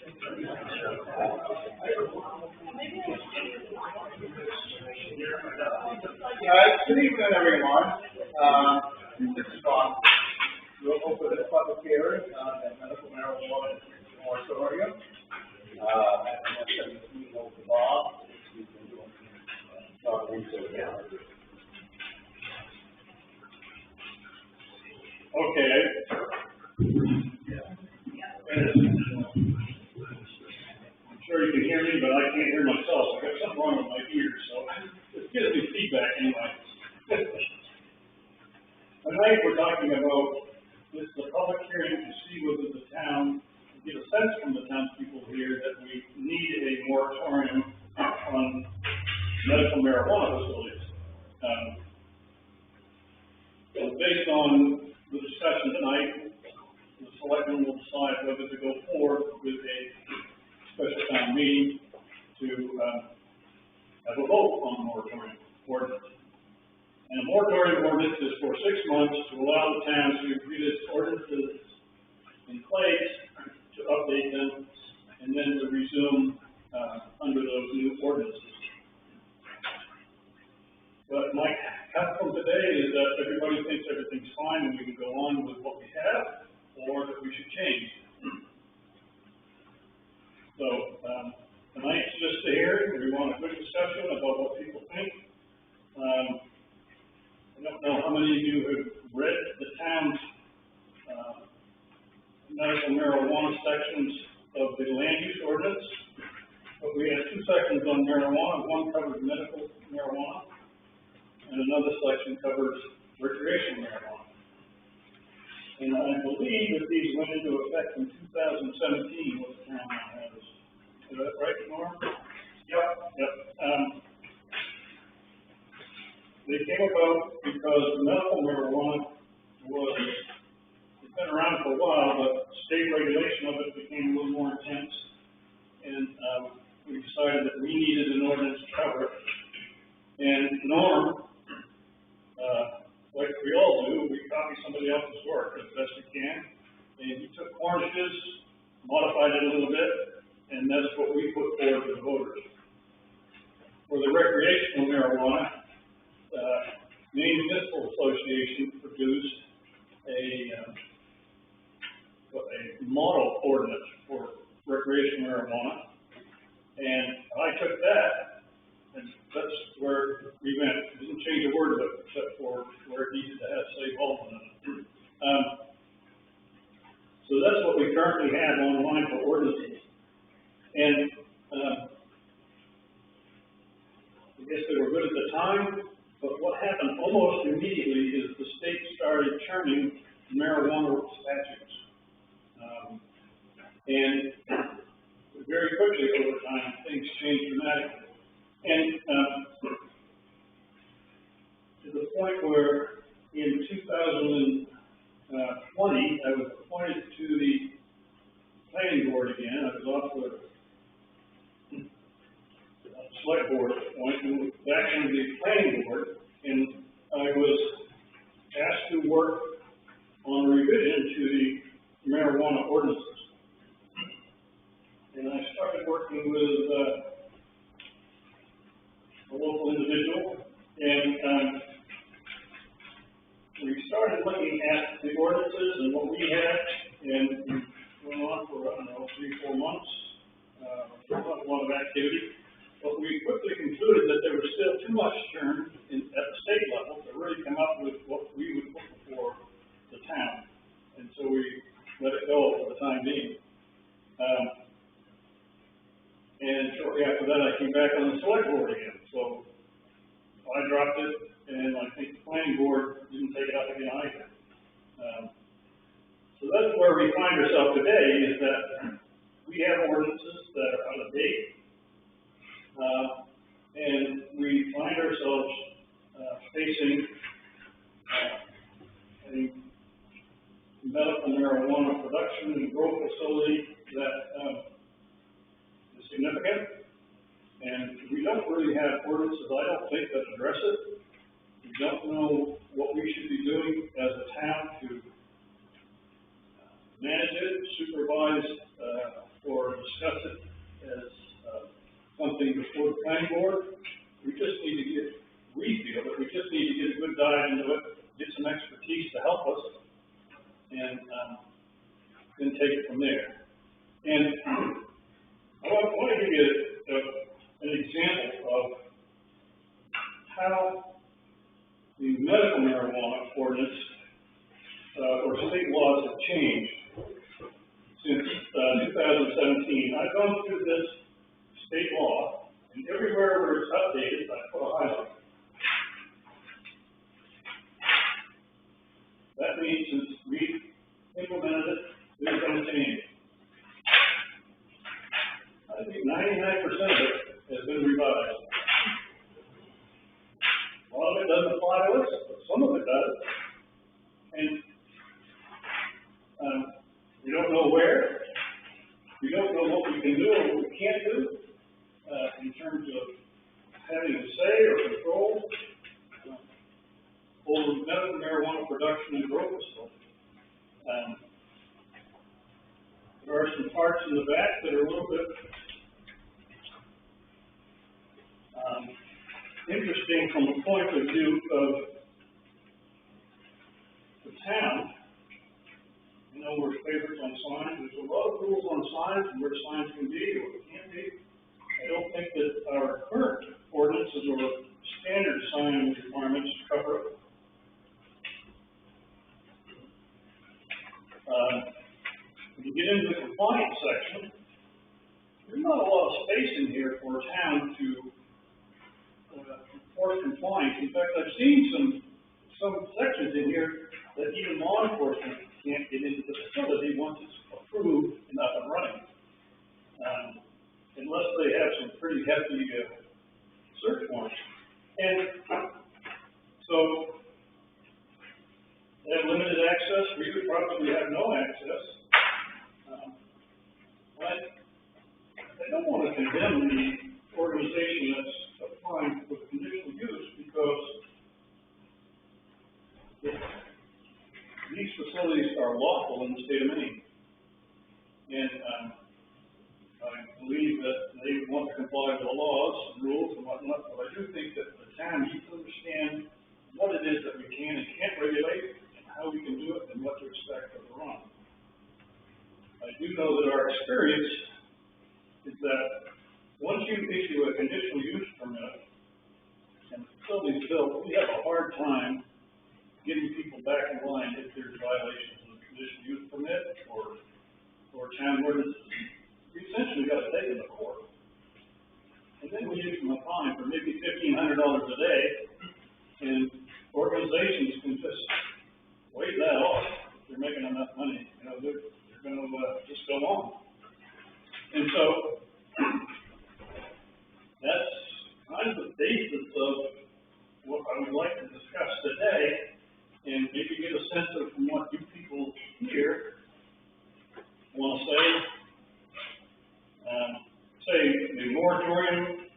Good evening, everyone. This is Ron. We'll open this public hearing on the medical marijuana moratorium. At 17 Old Law. Okay. I'm sure you can hear me, but I can't hear myself. I got something wrong with my ears, so it gives me feedback anyway. Tonight we're talking about this is a public hearing to see whether the town, to get a sense from the townspeople here that we need a moratorium on medical marijuana facilities. So based on the discussion tonight, the selectmen will decide whether to go forward with a special town meeting to have a vote on the moratorium ordinance. And a moratorium ordinance is for 6 months to allow the town to get its ordinances in place, to update them, and then to resume under those new ordinances. But my outcome today is that everybody thinks everything's fine and we can go on with what we have, or that we should change. So tonight's just a hearing. We want a good discussion about what people think. I don't know how many of you have read the town's medical marijuana sections of the land use ordinance, but we have 2 sections on marijuana. One covers medical marijuana, and another section covers recreational marijuana. And I believe that these went into effect in 2017, what the town now has. Is that right, Norm? Yep. They came about because medical marijuana it's been around for a while, but state regulation of it became a little more intense, and we decided that we needed an ordinance to cover it. And Norm, like we all do, we copy somebody else's work as best we can, and he took Cornish's, modified it a little bit, and that's what we put forward to the voters. For the recreational marijuana, Maine Municipal Association produced a model ordinance for recreational marijuana, and I took that, and that's where we went. Didn't change a word of it except for where it needed to have say Baldwin in it. So that's what we currently have online for ordinances, and I guess they were good at the time. But what happened almost immediately is the state started churning marijuana statutes. And very quickly over time, things changed dramatically. And to the point where in 2020, I was appointed to the planning board again. I was off the select board at the point, and back in the planning board, and I was asked to work on a revision to the marijuana ordinances. And I started working with a local individual, and we started looking at the ordinances and what we had, and we went on for, I don't know, 3 or 4 months, a lot of activity. But we quickly concluded that there was still too much churn at the state level to really come up with what we would look for the town. And so we let it go for the time being. And shortly after that, I came back on the select board again. So I dropped it, and I think the planning board didn't take it up again either. So that's where we find ourselves today, is that we have ordinances that are out of date. And we find ourselves facing a medical marijuana production and growth facility that is significant, and we don't really have ordinances, I don't think, that address it. We don't know what we should be doing as a town to manage it, supervise, or discuss planning board, we feel that we just need to get a good dive into it, get some expertise to help us, and then take it from there. And I want to give you an example of how the medical marijuana ordinance or state laws have changed since 2017. I've gone through this state law, and everywhere where it's updated, I put a highlight. That means since we implemented it, there's been a change. I think 99% of it has been revised. A lot of it doesn't apply to us, but some of it does. And we don't know where. We don't know what we can do or what we can't do in terms of having a say or control over medical marijuana production and growth facilities. There are some parts in the back that are a little bit interesting from the point of view of the town. You know, we're favorites on signs. There's a lot of rules on signs and where signs can be or can't be. I don't think that our current ordinances or standard sign requirements cover it. When you get into the compliance section, there's not a lot of space in here for a town to enforce compliance. In fact, I've seen some sections in here that even law enforcement can't get into the facility once it's approved and up and running, unless they have some pretty hefty search warrants. And so they have limited access. We would probably have no access. I don't want to condemn the organization that's applying for conditional use because these facilities are lawful in the state of Maine. And I believe that they want to comply with the laws and rules and whatnot, but I do think that the town needs to understand what it is that we can and can't regulate and how we can do it and what to expect of the run. I do know that our experience is that once you issue a conditional use permit and the facility's built, we have a hard time getting people back in line if there's violations of the conditional use permit or town ordinances. We essentially got to take them to court. And then we issue them a fine for maybe $1,500 a day, and organizations can just waive that off if they're making enough money. You know, they're going to just go on. And so that's kind of the basis of what I would like to discuss today, and maybe get a sense of from what you people here want to say. The moratorium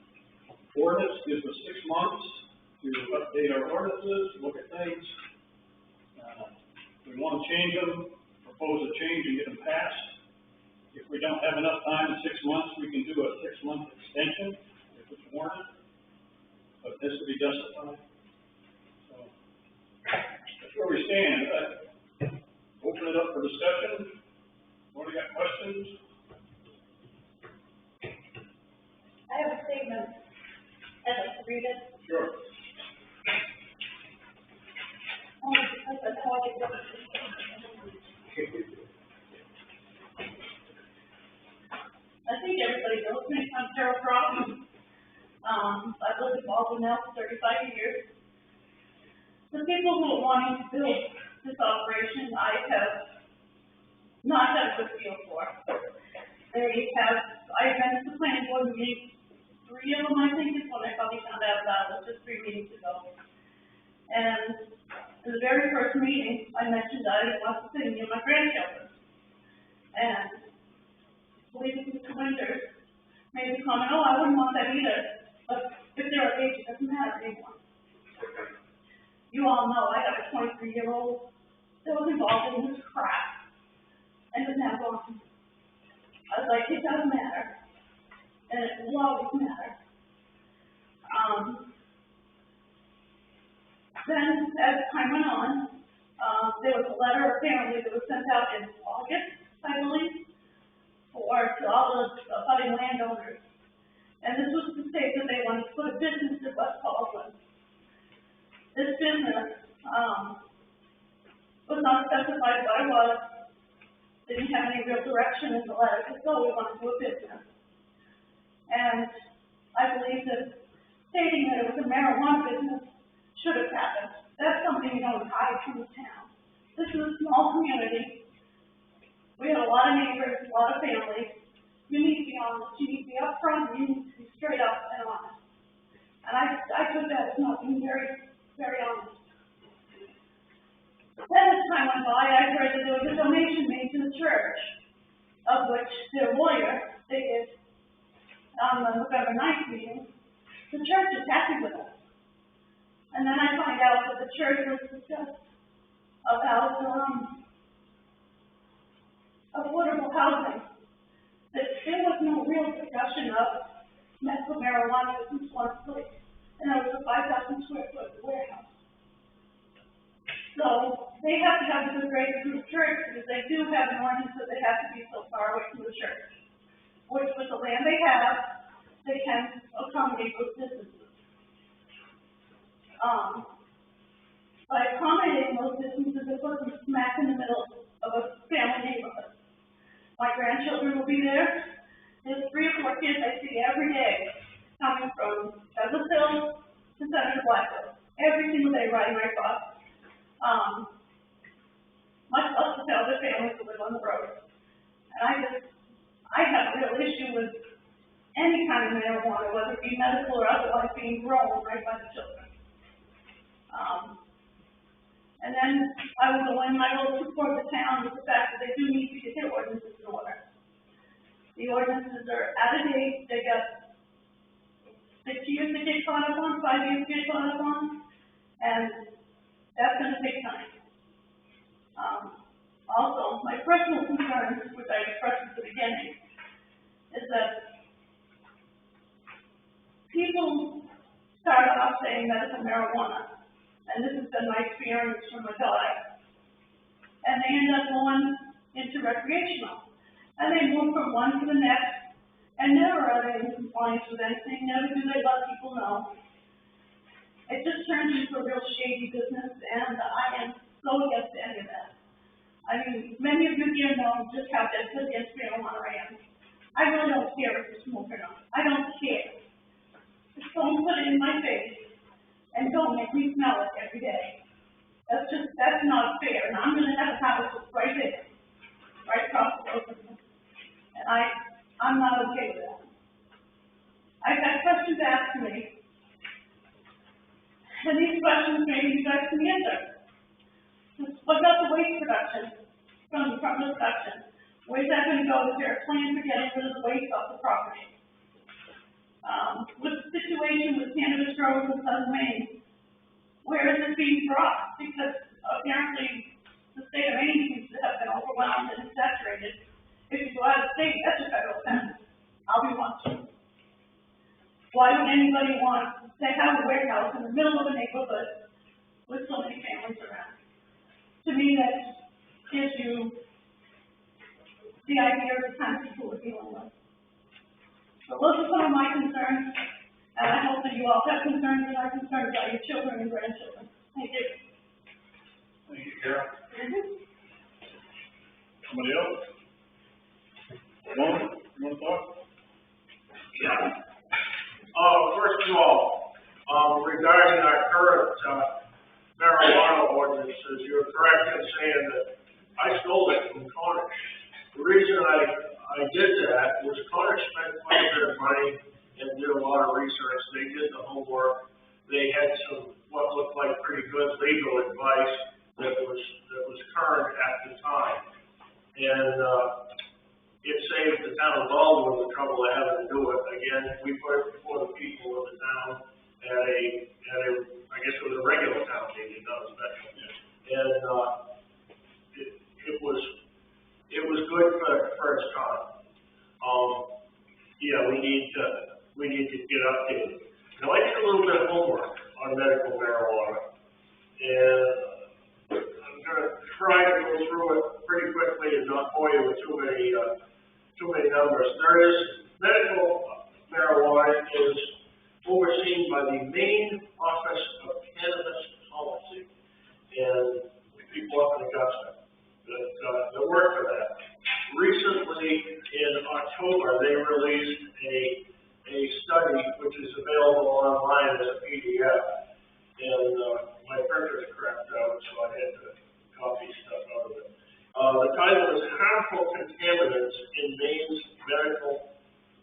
ordinance gives us 6 months to update our ordinances, look at things. We want to change them, propose a change and get them passed. If we don't have enough time in 6 months, we can do a 6-month extension if it's warranted, but this will be justified. So that's where we stand. Open it up for discussion. Anybody got questions? I have a statement. I'd like to read it. Sure. Because I know I get I think everybody knows me. I'm Carol Cross. I've lived in Baldwin now for 35 years. The people who are wanting to build this operation, I have not had a good feel for. I've been to the planning board meeting, 3 of them, I think, is when I probably found out about it, just 3 meetings ago. And in the very first meeting, I mentioned I didn't want to see any of my grandchildren. And I believe it was Mr. Winters made the comment, oh, I wouldn't want that either, but if they're of age, it doesn't matter anymore. You all know I got a 23-year-old that was involved in this crap and is now gone. I was like, it doesn't matter, and it will always matter. Then, as time went on, there was a letter apparently that was sent out in August, I believe, to all the abutting landowners. And this was to state that they wanted to put a business in West Baldwin. This business, was not specified what it was, didn't have any real direction in the letter, just so we wanted to do a business. And I believe that stating that it was a marijuana business should have happened. That's something you don't hide from the town. This is a small community. We have a lot of neighbors, a lot of families. You need to be honest. You need to be upfront. You need to be straight up and honest. And I took that as not being very, very honest. Then as time went by, I heard that there was a donation made to the church, of which their lawyer stated on the November 9th meeting, the church is happy with us. And then I find out that the church was discussed about affordable housing, that there was no real discussion of medical marijuana in one place, and it was a 5,000 square foot warehouse. So they have to have a good grace from the church, because they do have an ordinance that they have to be so far away from the church, which with the land they have, they can accommodate those distances. By accommodating those distances, it puts them smack in the middle of a family neighborhood. My grandchildren will be there. There's 3 or 4 kids I see every day coming from Douglas Hill to Senator Blackwood. Every single day riding my bus. Much less to tell their families who live on the road. And I have a real issue with any kind of marijuana, whether it be medical or otherwise, being grown right by the children. And then I will go in, I will support the town with the fact that they do need to get their ordinances in order. The ordinances are out of date. They got 6 years to get caught up on, 5 years to get caught up on, and that's going to take time. Also, my personal concerns, which I expressed at the beginning, is that people start off saying medical marijuana. And this has been my experience from my daughter. And they end up going into recreational. And they move from one to the next, and never are they in compliance with anything, never do they let people know. It just turns into a real shady business, and I am so against any of that. I mean, many of you here know just how against marijuana I am. I really don't care if you smoke or not. I don't care. Just don't put it in my face. And don't make me smell it every day. That's not fair. And I'm going to have a house right there, right across the road from me. And I'm not okay with that. I've had questions asked to me. And these questions maybe you guys can answer. What about the waste production from the production? Where's that going to go? Is there a plan for getting rid of the waste off the property? With the situation with cannabis growers in Southern Maine, where is it being brought? Because apparently the state of Maine seems to have been overwhelmed and saturated. If you go out of state, that's a federal offense. I'll be watching. Why would anybody want to have a warehouse in the middle of a neighborhood with so many families around? To me, that gives you the idea of the kind of people we're dealing with. So those are some of my concerns, and I hope that you all have concerns and are concerned about your children and grandchildren. Thank you. Thank you, Carol. Somebody else? One thought? Yeah. First of all, regarding our current marijuana ordinances, you're correct in saying that I stole it from Cornish. The reason I did that was Cornish spent quite a bit of money and did a lot of research. They did the homework. They had some what looked like pretty good legal advice that was current at the time, and it saved the town of Baldwin the trouble of having to do it. Again, we put it before the people of the town at a I guess it was a regular town meeting, not a special. And it was good for its time. Yeah, we need to get updated. Now, I did a little bit of homework on medical marijuana, and I'm gonna try to go through it pretty quickly and not bore you with too many numbers. Medical marijuana is overseen by the Maine Office of Cannabis Policy, and people up in Augusta that work for that. Recently, in October, they released a study which is available online as a PDF, and my printer's crapped out, so I had to copy stuff out of it. The title is Harmful Contaminants in Maine's Medical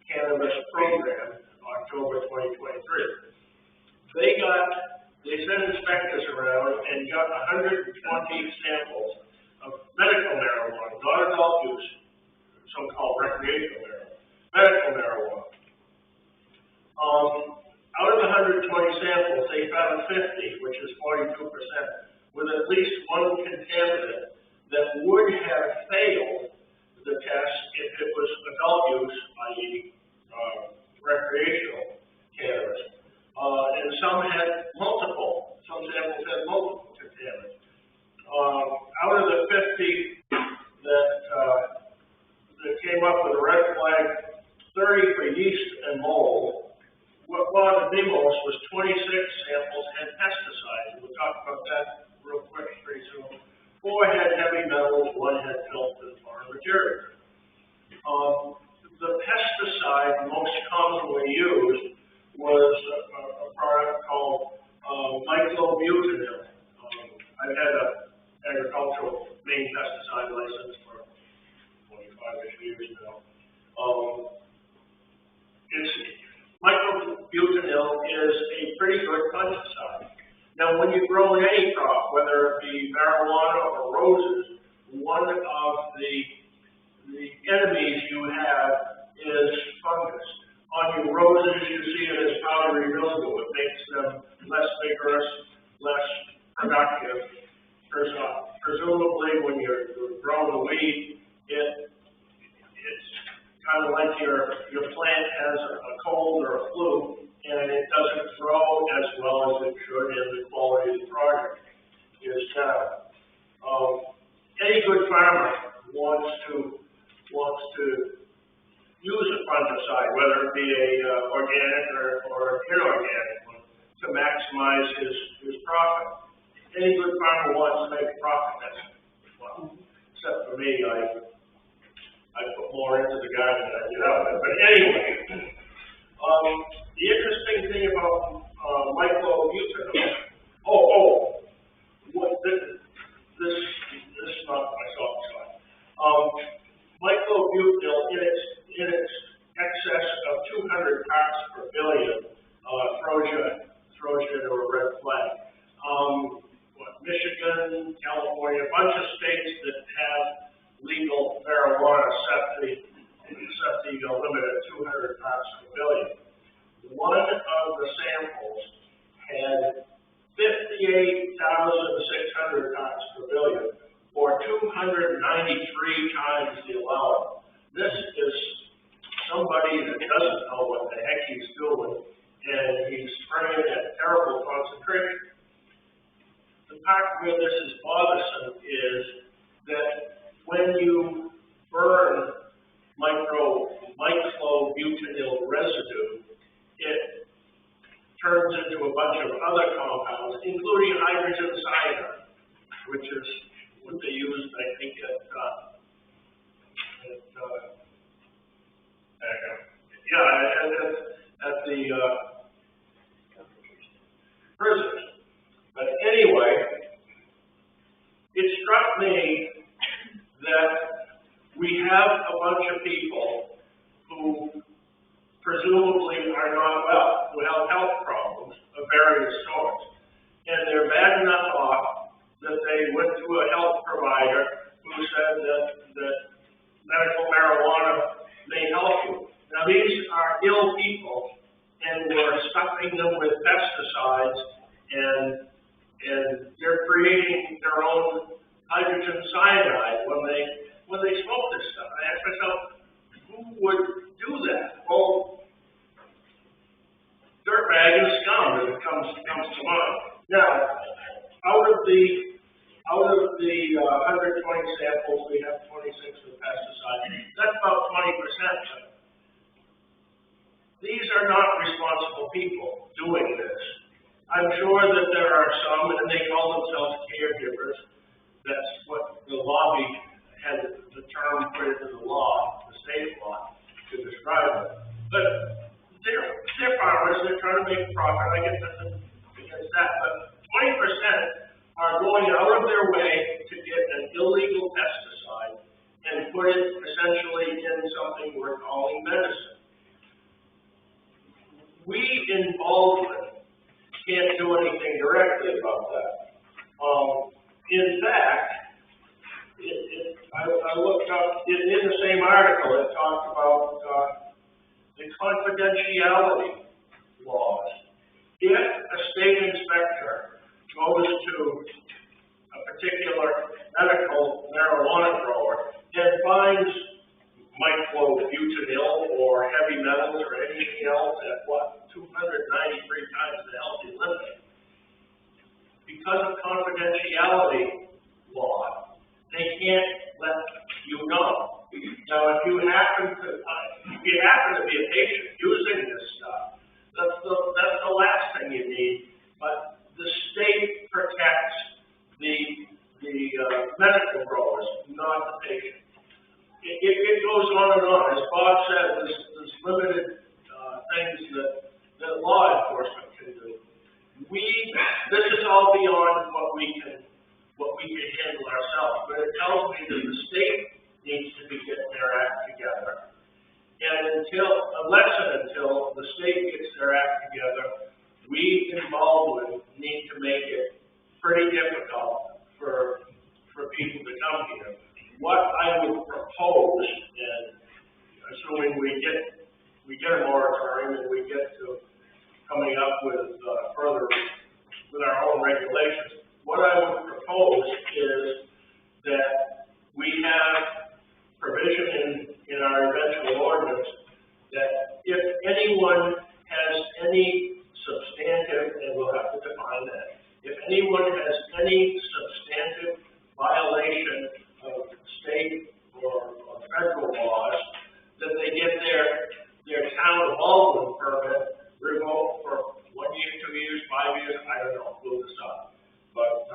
Cannabis Program, October 2023. They sent inspectors around and got 120 samples of medical marijuana, not adult use, so-called recreational marijuana, medical marijuana. Out of the 120 samples, they found 50, which is 42%, with at least one contaminant that would have failed the test if it was adult use, i.e. Recreational cannabis. And some samples had multiple contaminants. Out of the 50 that came up with a red flag, 30 for yeast and mold. What bothered me most was 26 samples had pesticides. We'll talk about that real quick pretty soon. 4 had heavy metals, 1 had filth and foreign materials. The pesticide most commonly used was a product called myclobutanil. I've had an agricultural Maine pesticide license for 25-ish years now. Myclobutanil is a pretty good fungicide. Now, when you grow any crop, whether it be marijuana or roses, one of the enemies you have is fungus. On your roses, you see it as powdery mildew. It makes them less vigorous, less productive. Presumably, when you're growing the weed, it's kind of like your plant has a cold or a flu, and it doesn't grow as well as it should, and the quality of the product is down. Any good farmer wants to use a fungicide, whether it be a organic or inorganic one, to maximize his profit. Any good farmer wants to make a profit, well, except for me, I put more into the garden than I get out of it. But anyway, the interesting thing about myclobutanil, this is not my soft spot. Myclobutanil in its excess of 200 parts per billion throws you into a red flag. Michigan, California, a bunch of states that have legal marijuana set the limit at 200 parts per billion. One of the samples had 58,600 parts per billion, or 293 times the allowance. This is somebody that doesn't know what the heck he's doing, and he's spraying at terrible concentration. The part where this is bothersome is that when you burn myclobutanil residue, it turns into a bunch of other compounds, including hydrogen cyanide, which is what they use, I think, at the prisons. But anyway, it struck me that we have a bunch of people who presumably are not well, who have health problems of various sorts, and they're bad enough off that they went to a health provider who said that medical marijuana may help you. Now, these are ill people, and we're stuffing them with pesticides, and they're creating their own hydrogen cyanide when they smoke this stuff. I ask myself, who would do that? Well, dirtbag in the these are not responsible people doing this. I'm sure that there are some, and they call themselves caregivers. That's what the lobby has the term put into the law, the state law, to describe it. But they're farmers, they're trying to make a profit. I get nothing against that, but 20% are going out of their way to get an illegal pesticide and put it essentially in something we're calling medicine. We in Baldwin can't do anything directly about that. In fact, I looked up, in the same article, it talked about the confidentiality laws. If a state inspector goes to a particular medical marijuana grower and finds microbutanil or heavy metals or anything else at 293 times the healthy limit, because of confidentiality law, they can't let you know. Now, if you happen to be a patient using this stuff, that's the last thing you need. But the state protects the medical growers, not the patient. It goes on and on. As Bob said, there's limited things that law enforcement can do. This is all beyond what we can handle ourselves, but it tells me that the state needs to be getting their act together. And until the state gets their act together, we in Baldwin need to make it pretty difficult for people to come here. What I would propose, and assuming we get a moratorium and we get to coming up with our own regulations, what I would propose is that we have provision in our eventual ordinance that if anyone has any substantive, and we'll have to define that, if anyone has any substantive violation of state or federal laws, that they get their town of Baldwin permit revoked for 1 year, 2 years, 5 years, I don't know, blew this up. But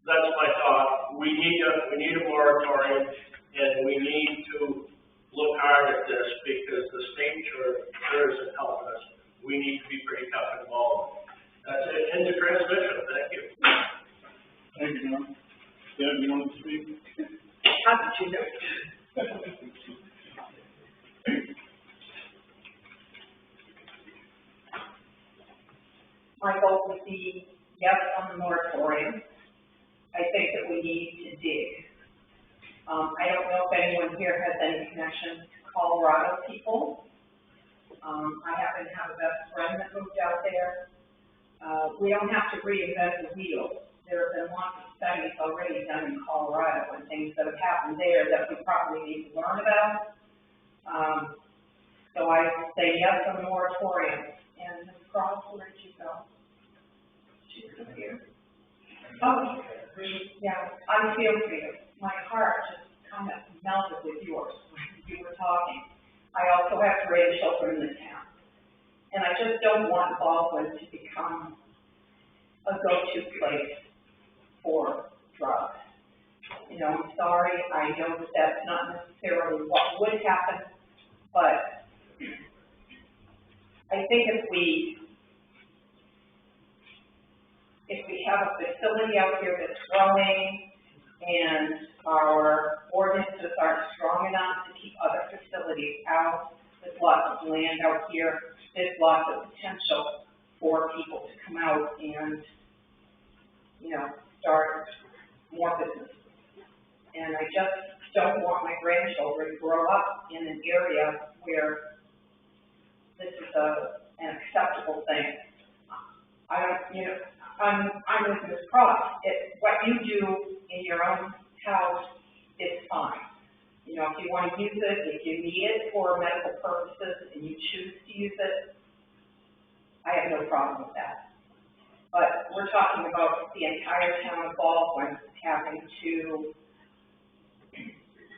that's my thought. We need a moratorium, and we need to look hard at this because the state sure isn't helping us. We need to be pretty tough involved. That's it. End of transmission. Thank you. Thank you, John. Deb, you want to speak? How did you know? My vote would be yes on the moratorium. I think that we need to dig. I don't know if anyone here has any connection to Colorado people. I happen to have a best friend that moved out there. We don't have to reinvent the wheel. There have been lots of studies already done in Colorado and things that have happened there that we probably need to learn about. So I say yes on the moratorium. And Ms. Cross, where did you go? She's still here. Oh, yeah, I feel for you. My heart just kind of melted with yours when you were talking. I also have 3 children in the town. And I just don't want Baldwin to become a go-to place for drugs. You know, I'm sorry, I know that that's not necessarily what would happen, but I think if we have a facility out here that's growing and our ordinances aren't strong enough to keep other facilities out, there's lots of land out here, there's lots of potential for people to come out and, you know, start more businesses. And I just don't want my grandchildren to grow up in an area where this is an acceptable thing. I'm with Ms. Cross. What you do in your own house is fine. You know, if you want to use it, if you need it for medical purposes and you choose to use it, I have no problem with that. But we're talking about the entire town of Baldwin having to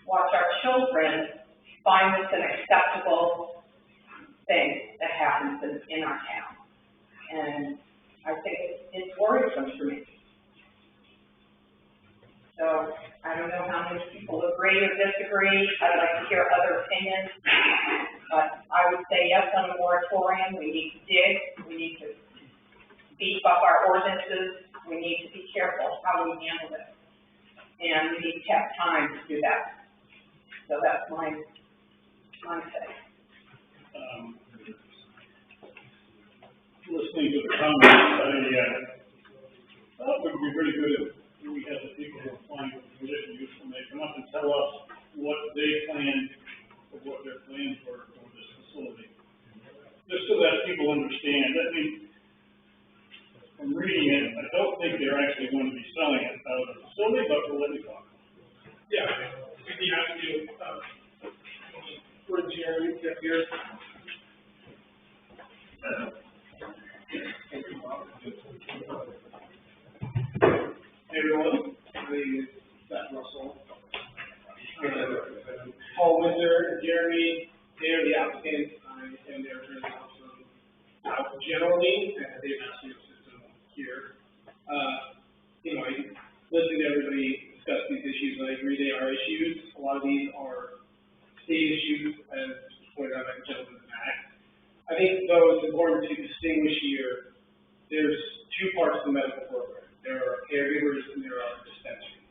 watch our children find this an acceptable thing that happens in our town. And I think it's worrisome for me. So I don't know how many people agree or disagree. I'd like to hear other opinions. But I would say yes on the moratorium. We need to dig. We need to beef up our ordinances. We need to be careful how we handle it. And we need to have time to do that. So that's my say. Listening to the comments, I thought it would be really good if we had the people who are applying for the conditional use when they come up and tell us what they plan, or what their plans were for this facility. Just so that people understand. I mean, from reading it, I don't think they're actually going to be selling it out of the facility, but we'll let you talk. Yeah, we'd be happy to, for Jerry, get here. Hey everyone, my name is Seth Russell. Paul Windsor, Jeremy, they are the applicants. I am their attorney also. Generally, they've asked me to system here. I listened to everybody discuss these issues, and I agree they are issues. A lot of these are state issues, as pointed out by the gentleman in the back. I think, though, it's important to distinguish here, there's two parts of the medical program. There are caregivers and there are dispensaries.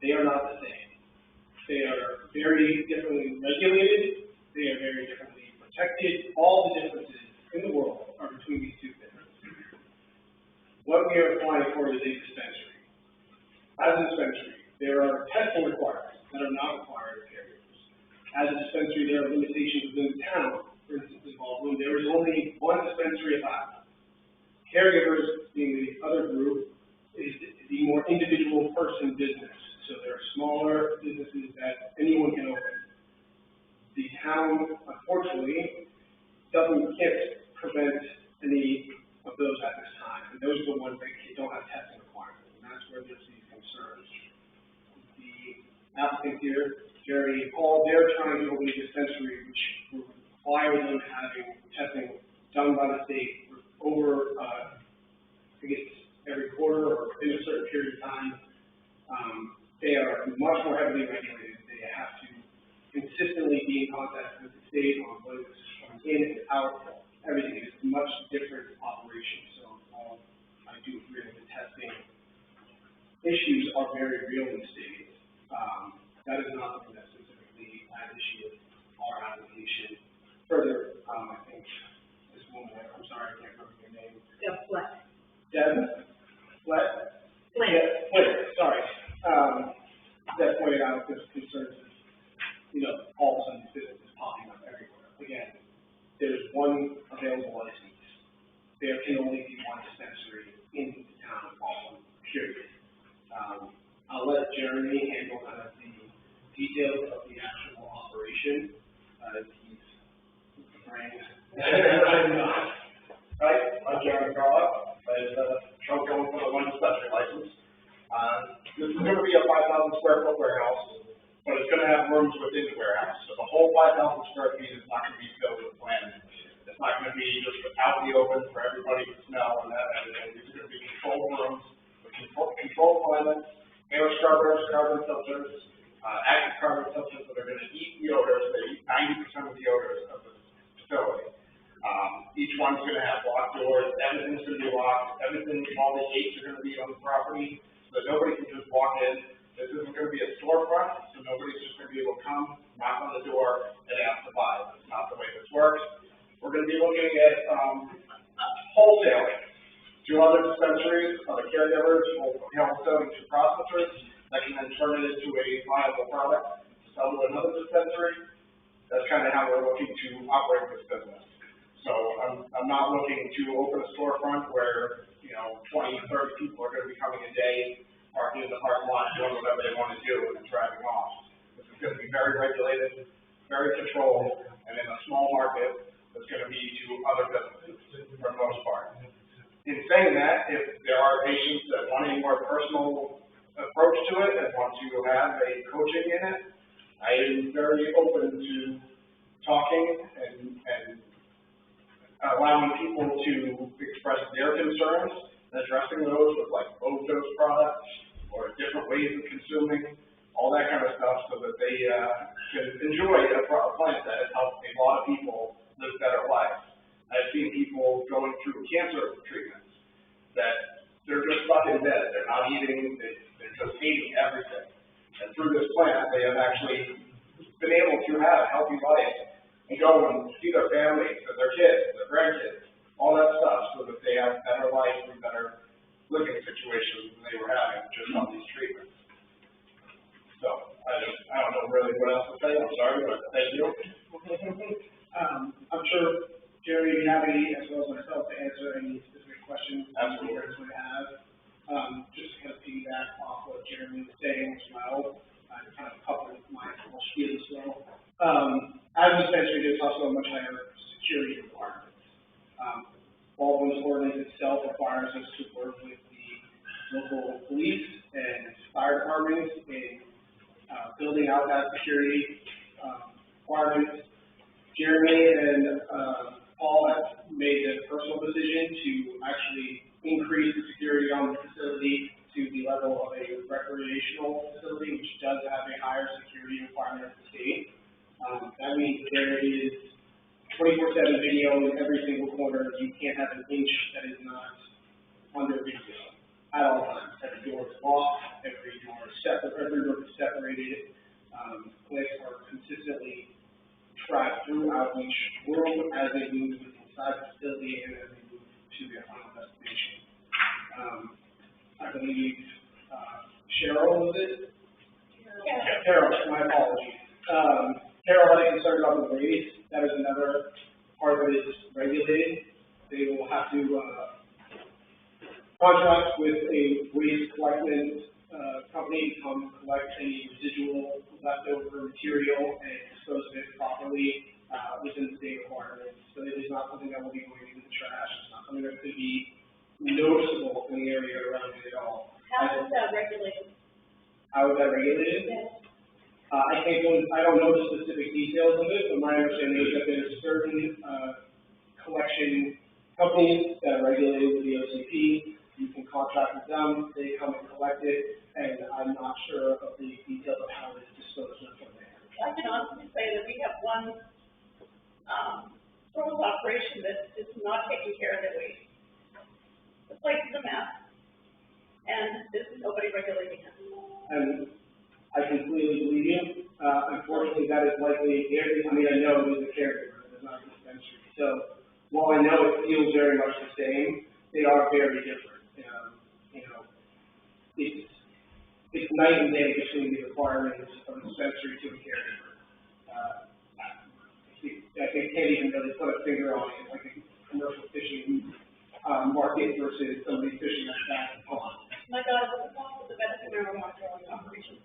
They are not the same. They are very differently regulated. They are very differently protected. All the differences in the world are between these two things. What we are applying for is a dispensary. As a dispensary, there are testing requirements that are not required of caregivers. As a dispensary, there are limitations within the town. For instance, in Baldwin, there is only one dispensary allowed. Caregivers, being the other group, is the more individual person business. So there are smaller businesses that anyone can open. The town, unfortunately, can't prevent any of those at this time. And those are the ones that don't have testing requirements. And that's where there's these concerns. The applicant here, Jerry and Paul, they're trying to open a dispensary which will require them having testing done by the state over, I think it's every quarter or in a certain period of time. They are much more heavily regulated. They have to consistently be in contact with the state on what is coming in and out. Everything is a much different operation. So I do agree that the testing issues are very real in the state. That is not something that's specifically at issue with our application. Further, I think this woman, I'm sorry, I can't remember your name. Deb Flett. Deb? Flett? Flynn. Yeah, Flynn, sorry. That pointed out there's concerns of, all of a sudden these businesses popping up everywhere. Again, there's one available license. There can only be one dispensary in the town of Baldwin, period. I'll let Jeremy handle kind of the details of the actual operation. He's the brain. I'm not. Right, I'm Jeremy Carlisle. I'm going for the one dispensary license. This is going to be a 5,000 square foot warehouse, but it's going to have rooms within the warehouse. So the whole 5,000 square feet is not going to be filled with plants. It's not going to be just out in the open for everybody to smell and that everything. These are going to be controlled rooms with controlled climates, air scrubbers, carbon filters, active carbon filters that are going to eat the odors. They eat 90% of the odors of the facility. Each one's going to have locked doors. Everything's going to be locked. All the gates are going to be on the property, so nobody can just walk in. This isn't going to be a storefront, so nobody's just going to be able to come, knock on the door, and ask to buy. That's not the way this works. We're going to be looking at wholesaling to other dispensaries, other caregivers, wholesaling to processors that can then turn it into a viable product to sell to another dispensary. That's kind of how we're looking to operate this business. So I'm not looking to open a storefront where, 20, 30 people are going to be coming a day, parking in the parking lot, doing whatever they want to do, and then driving off. This is going to be very regulated, very controlled, and in a small market that's going to be to other businesses for the most part. In saying that, if there are patients that want a more personal approach to it and want to have a coaching in it, I am very open to talking and allowing people to express their concerns, and addressing those with like overdose products or different ways of consuming, all that kind of stuff, so that they can enjoy a plant that has helped a lot of people live better lives. I've seen people going through cancer treatments that they're just stuck in bed, they're not eating, they're just hating everything. And through this plant, they have actually been able to have a healthy life and go and see their families and their kids, their grandkids, all that stuff, so that they have better life and better living situations than they were having just on these treatments. So, I don't know really what else to say, I'm sorry, but thank you. I'm sure Jerry, you have any, as well as myself, to answer any specific questions that you Absolutely. guys would have. Just to kind of piggyback off what Jeremy was saying as well, kind of cover my whole spiel as well. As a dispensary, there's also a much higher security requirements. Baldwin's ordinance itself requires us to work with the local police and fire departments in building out that security requirements. Jeremy and Paul have made the personal decision to actually increase the security on the facility to the level of a recreational facility, which does have a higher security requirement of the state. That means there is 24/7 video in every single corner. You can't have an inch that is not under video at all times. Every door is locked, every door is separated. Plants are consistently tracked throughout each room as they move inside the facility and as they move to their final destination. I believe Cheryl was it? Yeah. Carol, my apologies. Carol had a concern about the waste. That is another part of it is regulated. They will have to contract with a waste collection company to come collect any residual leftover material and dispose of it properly within the state requirements. So it is not something that will be going into the trash. It's not something that could be noticeable in the area around it at all. How is that regulated? How is that regulated? Yes. I don't know the specific details of it, but my understanding is that there's certain collection companies that are regulated with the OCP. You can contract with them, they come and collect it, and I'm not sure of the details of how it's disposed of from there. I can honestly say that we have one, sort of operation that is not taking care of their waste. The place is a mess, and there's nobody regulating it. And I completely believe you. Unfortunately, that is likely, I know it is a caregiver, it's not a dispensary. So while I know it feels very much the same, they are very different. It's night and day between the requirements of a dispensary to a caregiver. I think can't even really put a finger on it, like a commercial fishing market versus somebody fishing at that pond. My daughter was involved with the medical marijuana growing operation.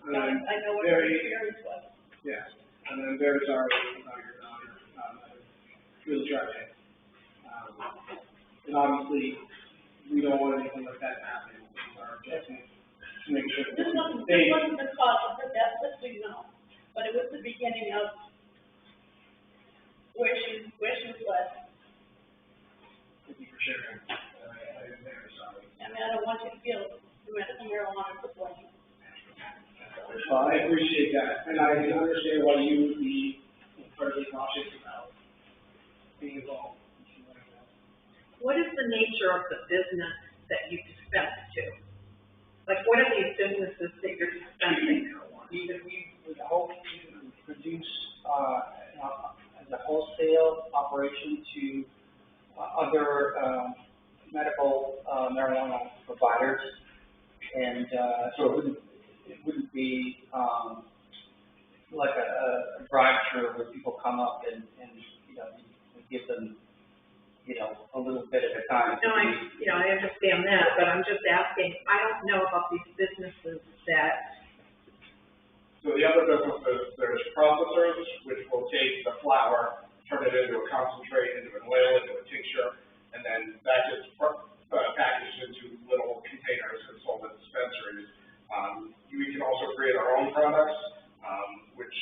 So And I know what very- her experience was. Yes, and I'm very sorry about your daughter, really tragic. And obviously, we don't want anything like that to happen. It's our objective to make sure This that wasn't the cause of her death, this we know, but it was the beginning of where she was led. Thank you for sharing. I am very sorry. I mean, I don't want you to feel the medical marijuana is the blame. Well, I appreciate that, and I can understand why you would be incredibly cautious about being involved. What is the nature of the business that you dispense to? Like, what are these businesses that you're dispensing marijuana? We hope to produce, as a wholesale operation to other, medical, marijuana providers. And, so it wouldn't be, like a drive-through where people come up and, we give them, a little bit at a time. No, I understand that, but I'm just asking, I don't know about these businesses that, So the other businesses, there's processors, which will take the flour, turn it into a concentrate, into an oil, into a tincture, and then that gets packaged into little containers and sold at dispensaries. We can also create our own products, which,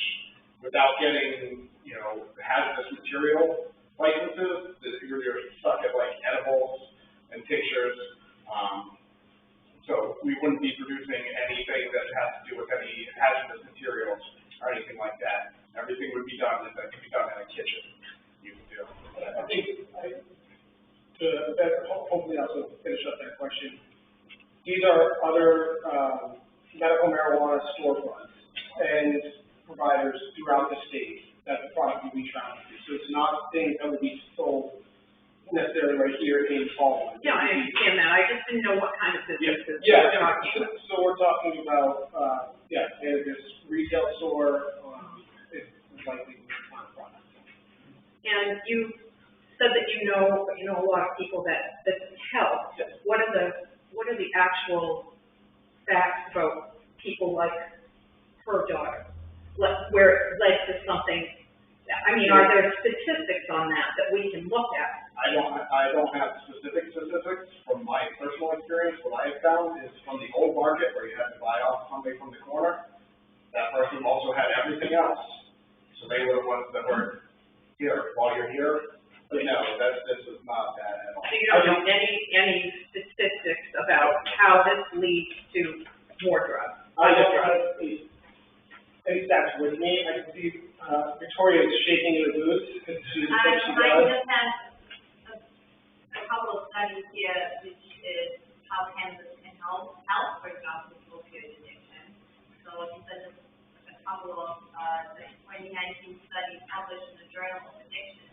without getting, you know, hazardous material licenses, that you're stuck at like edibles and tinctures. So we wouldn't be producing anything that has to do with any hazardous materials or anything like that. Everything would be done, that could be done in a kitchen, you can do. I think, hopefully also finish up that question. These are other, medical marijuana storefronts and providers throughout the state that the product will be found. So it's not things that would be sold necessarily right here in Baldwin. Yeah, I understand that, I just didn't know what kind of businesses Yeah, we're talking about. so we're talking about, this retail store, is likely to be one product. And you said that you know a lot of people that help. Yes. What are the actual facts about people like her daughter? Where it led to something, I mean, are there statistics on that we can look at? I don't have specific statistics from my personal experience. What I have found is from the old market where you had to buy off somebody from the corner, that person also had everything else. So they were the ones that were here while you're here. But no, this is not that at all. So you don't know any statistics about how this leads to more drugs? I don't have any stats with me. I can see, Victoria is shaking in the booth because she I does. just have a couple of studies here, which is how cannabis can help, for example, with opioid addiction. So these are just a couple of, the 2019 studies published in the Journal of Addiction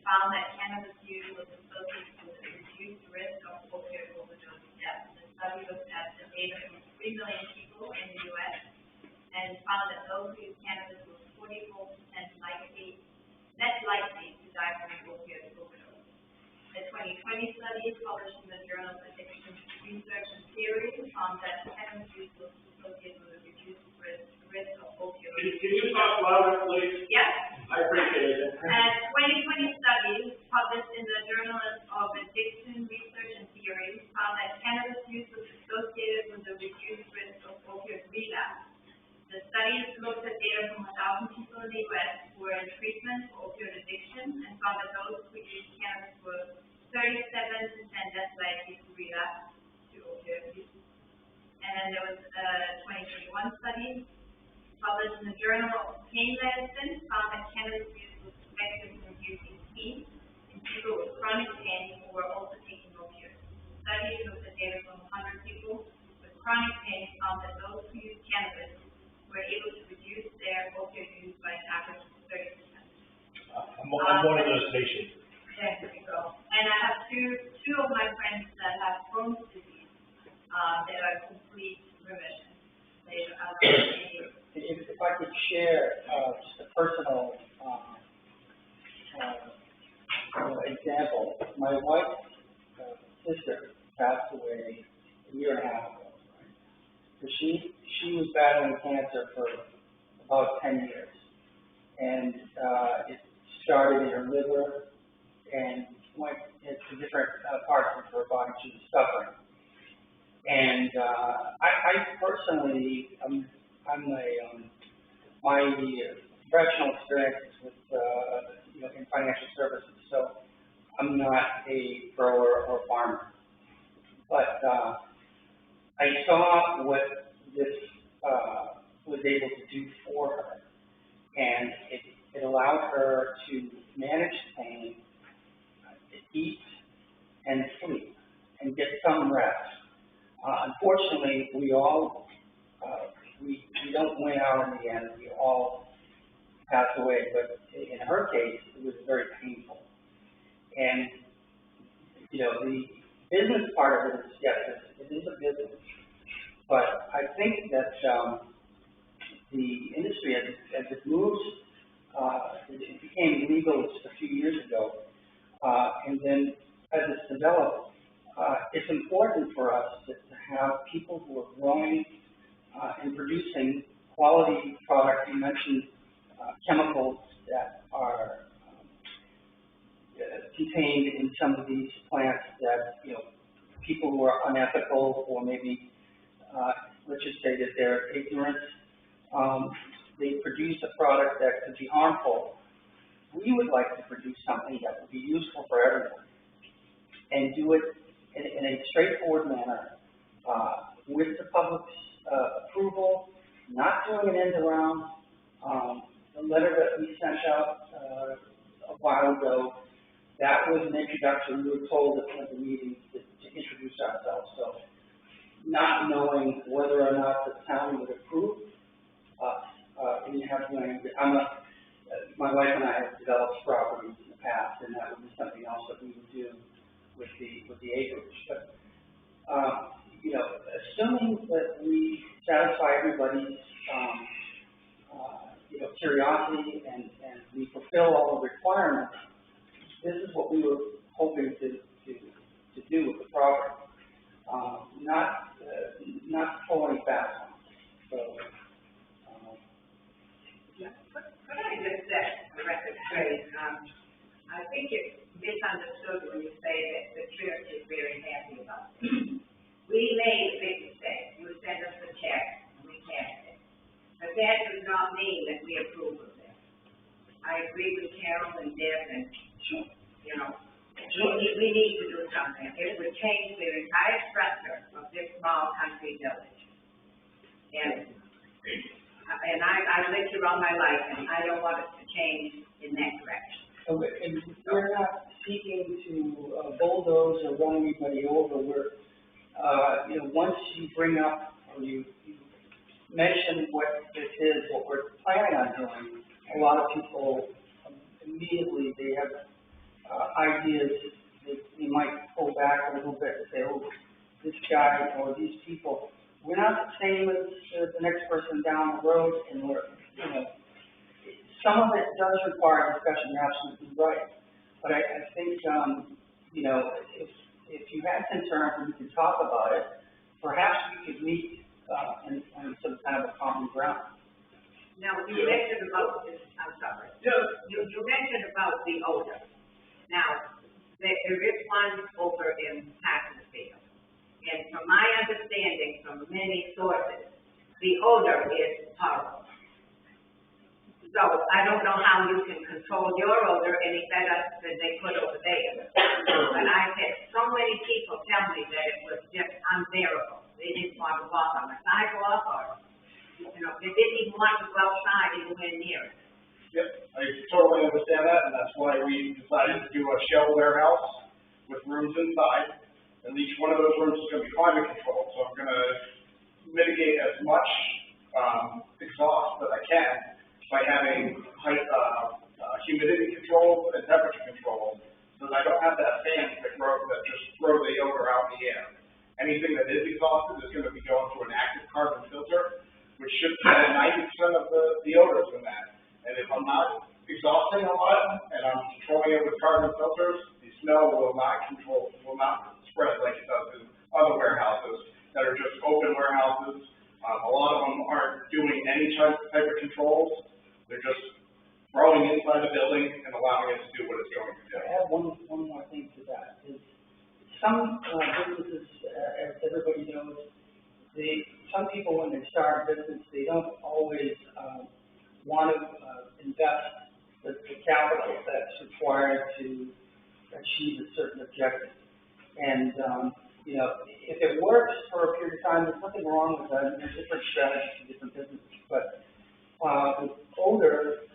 found that cannabis use was associated with a reduced risk of opioid overdose deaths. The study looked at the data from 3 million people in the U.S. and found that those who use cannabis were 44% less likely to die from an opioid overdose. The 2020 study published in the Journal of Addiction Research and Theory found that cannabis use was associated with a reduced risk of opioid. Can you talk louder, please? Yes. I appreciate it. And 2020 studies published in the Journal of Addiction Research and Theory found that cannabis use was associated with a reduced risk of opioid relapse. The studies looked at data from 1,000 people in the U.S. who were in treatment for opioid addiction and found that those who used cannabis were 37% less likely to relapse to opioid use. And then there was a 2021 study published in the Journal of Pain Medicine found that cannabis use was effective in reducing pain in people with chronic pain who were also taking opioids. Studies looked at data from 100 people with chronic pain found that those who used cannabis were able to reduce their opioid use by an average of 30%. I'm one of those patients. There we go. And I have two of my friends that have Crohn's disease, that are in complete remission. They are If I could share, just a personal, example, my wife's sister passed away a year and a half ago. So she was battling cancer for about 10 years, and it started in her liver and went into different parts of her body. She was suffering, and I personally, my professional experience with in financial services, so I'm not a grower or farmer, but I saw what this was able to do for her, and it allowed her to manage pain, eat and sleep, and get some rest. Unfortunately, we all we don't win out in the end. We all pass away, but in her case, it was very painful. And the business part of it is, yes, it is a business. But I think that the industry, as it moves, it became legal just a few years ago, and then as it's developed, it's important for us to have people who are growing and producing quality products. You mentioned chemicals that are contained in some of these plants that people who are unethical or maybe let's just say that they're ignorant, they produce a product that could be harmful we would like to produce something that would be useful for everyone and do it in a straightforward manner, with the public's, approval, not doing an end around. The letter that we sent out, a while ago, that was an introduction. We were told at one of the meetings to introduce ourselves. So not knowing whether or not the town would approve us, we have land. My wife and I have developed properties in the past, and that would be something else that we would do with the acreage. But, you know, assuming that we satisfy everybody's, you know, curiosity and we fulfill all the requirements, this is what we were hoping to do with the property. Not pulling fast. So, Could I just set the record straight? I think it's misunderstood when you say that the church is very happy about it. We made a big mistake. You sent us a check, and we cashed it. But that does not mean that we approve of it. I agree with Carol and Deb, and, you know, we need to do something. It would change the entire structure of this small country village. And I've lived here all my life, and I don't want it to change in that direction. And we're not seeking to bulldoze or run anybody over. We're, you know, once you bring up or you mention what this is, what we're planning on doing, a lot of people immediately, they have ideas that you might pull back a little bit and say, oh, this guy or these people, we're not the same as the next person down the road, and we're, you know, some of it does require discussion, you're absolutely right. But I think, you know, if you had concerns and we could talk about it, perhaps we could meet on some kind of a common ground. Now, you mentioned about this, I'm sorry. You mentioned about the odor. Now, there is one over in Packardfield. And from my understanding from many sources, the odor is horrible. So I don't know how you can control your odor any better than they could over there. But I've had so many people tell me that it was just unbearable. They didn't want to walk on the sidewalk or, you know, they didn't even want to go outside anywhere near it. Yep, I totally understand that, and that's why we decided to do a shell warehouse with rooms inside. And each one of those rooms is going to be climate controlled, so I'm going to mitigate as much exhaust that I can by having humidity control and temperature control, so that I don't have that fan that just throw the odor out in the air. Anything that is exhausted is going to be going through an active carbon filter, which should prevent 90% of the odors in that. And if I'm not exhausting a lot and I'm controlling it with carbon filters, the smell will not spread like it does in other warehouses that are just open warehouses. A lot of them aren't doing any type of controls. They're just throwing inside the building and allowing it to do what it's going to do. I have one more thing to that. Is some businesses, as everybody knows, some people when they start a business, they don't always want to invest the capital that's required to achieve a certain objective. And, you know, if it works for a period of time, there's nothing wrong with that. There's different strategies for different businesses. But with odor,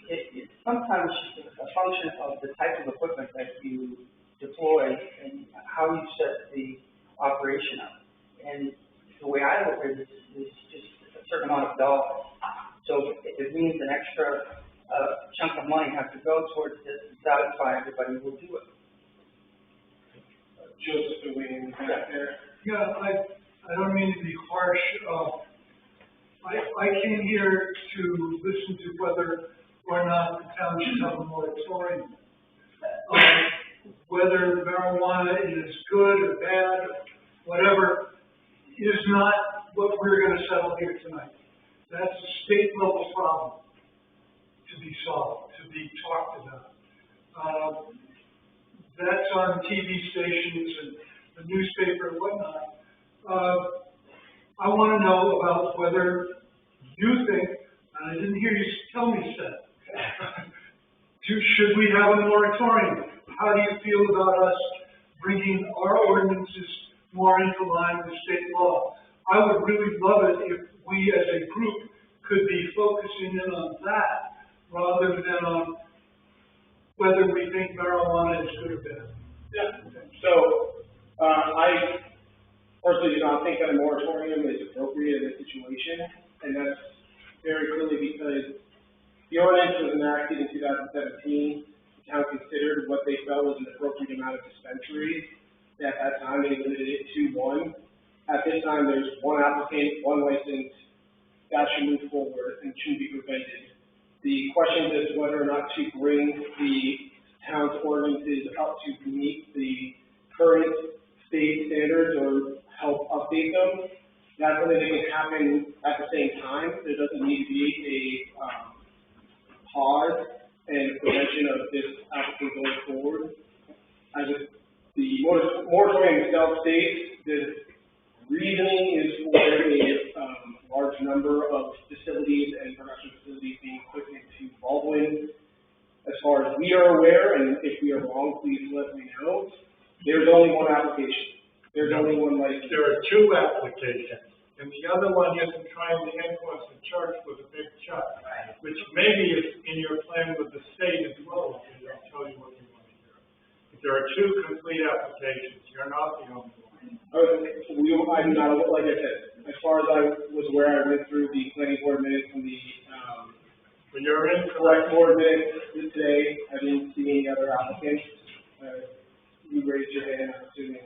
it's sometimes just a function of the type of equipment that you deploy and how you set the operation up. And the way I look at it is just a certain amount of dollars. So if it means an extra chunk of money has to go towards this to satisfy everybody, we'll do it. Joseph, the way in the back there. Yeah, I don't mean to be harsh. I came here to listen to whether or not the town should have a moratorium. Whether marijuana is good or bad, or whatever, is not what we're going to settle here tonight. That's a state level problem to be solved, to be talked about. That's on TV stations and the newspaper and whatnot. I want to know about whether you think, and I didn't hear you tell me that, should we have a moratorium? How do you feel about us bringing our ordinances more into line with state law? I would really love it if we as a group could be focusing in on that rather than on whether we think marijuana is good or bad. Yeah, so, I personally do not think that a moratorium is appropriate in this situation, and that's very clearly because the ordinance was enacted in 2017. The town considered what they felt was an appropriate amount of dispensaries. At that time, they limited it to one. At this time, there's one applicant, one license, that should move forward and shouldn't be prevented. The question is whether or not to bring the town's ordinances up to meet the current state standards or help update them. That's something that can happen at the same time. There doesn't need to be a pause and prevention of this applicant going forward. As the moratorium itself states, the reasoning is for a large number of facilities and production facilities being put into Baldwin. As far as we are aware, and if we are wrong, please let me know, there's only one application. There's only one license. There are two applications, and the other one isn't trying to influence the church with a big check, which maybe is in your plan with the state as well, if they don't tell you what you want to hear. But there are two complete applications. You're not the only one. I'm not, like I said, as far as I was aware, I went through the planning board minutes and the, But you're in select board minutes today. I didn't see any other applicants. You raised your hand, I'm assuming.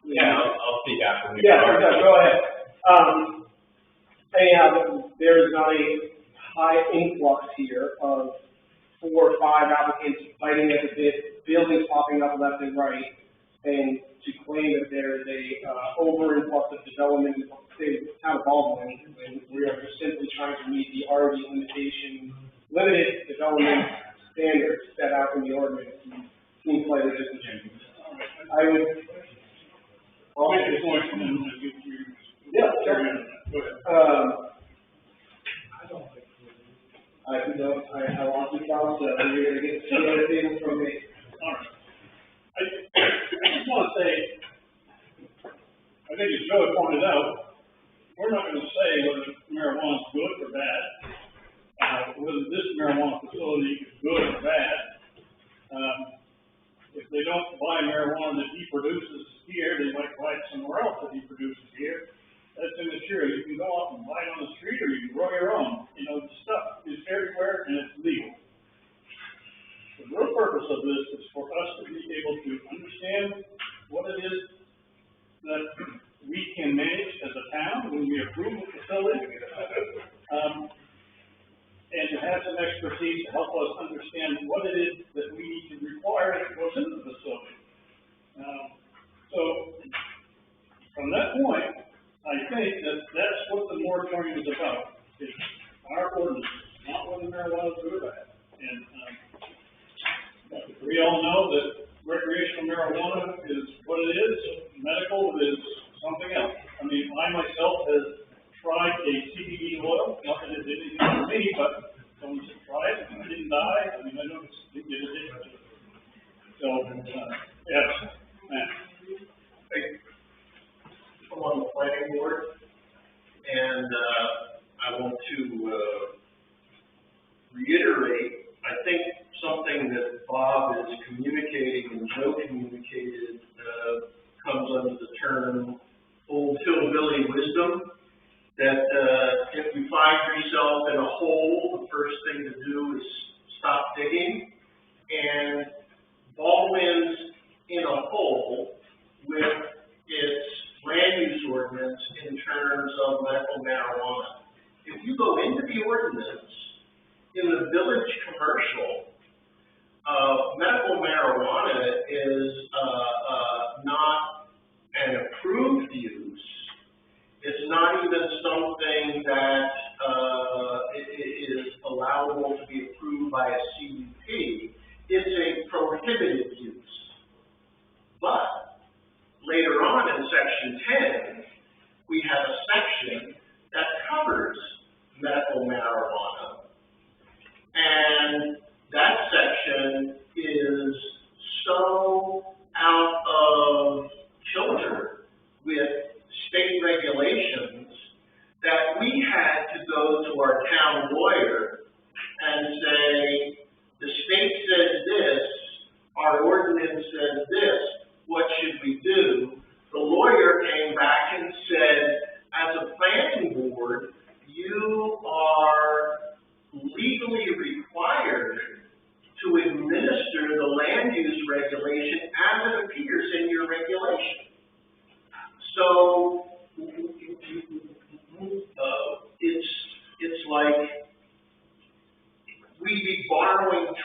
Yeah, I'll speak after. Yeah, go ahead. Anyhow, there is not a high influx here of 4 or 5 applicants fighting at the bit, buildings popping up left and right, and to claim that there is a over influx of development in the state of town of Baldwin, when we are just simply trying to meet the already limited development standards set out in the ordinance, seems slightly disingenuous. I would. I'll make a point and then I'll give you. Yeah, sure. Go ahead. I lost the thought, so you're gonna get the other things from me. All right. I just want to say, I think as Joe had pointed out, we're not going to say whether marijuana is good or bad, whether this marijuana facility is good or bad. If they don't buy marijuana that he produces here, they might buy it somewhere else that he produces here. That's immaterial. You can go out and buy it on the street, or you can grow your own. You know, the stuff is everywhere and it's legal. The real purpose of this is for us to be able to understand what it is that we can manage as a town when we approve a facility, and to have some expertise to help us understand what it is that we need to require that goes into the facility. So, from that point, I think that that's what the moratorium is about. It's our ordinance, not whether marijuana is good or bad. And we all know that recreational marijuana is what it is, medical is something else. I mean, I myself has tried a CBD oil, not that it did anything for me, but someone said try it, and I didn't die. I mean, I know it didn't get addicted to it. So, yes, Matt. I'm on the planning board, and I want to reiterate, I think something that Bob is communicating and Joe communicated comes under the term old hillbilly wisdom, that if you find yourself in a hole, the first thing to do is stop digging, and Baldwin's in a hole with its land use ordinance in terms of medical marijuana. If you go into the ordinance, in the village commercial, medical marijuana is not an approved use. It's not even something that is allowable to be approved by a CUP. It's a prohibited use. But later on in section 10, we have a section that covers medical marijuana. And that section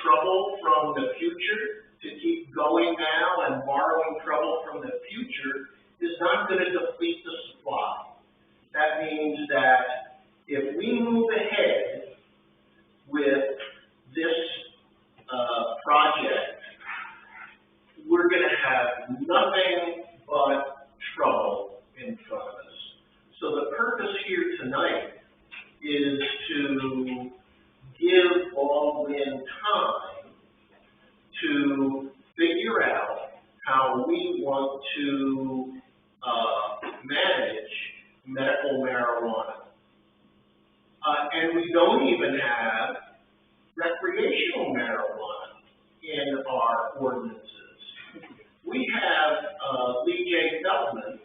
trouble from the future to keep going now and borrowing trouble from the future is not gonna deplete the supply. That means that if we move ahead with this, project, we're gonna have nothing but trouble in front of us. So the purpose here tonight is to give Baldwin time to figure out how we want to, manage medical marijuana. And we don't even have recreational marijuana in our ordinances. We have, Lee J. Feldman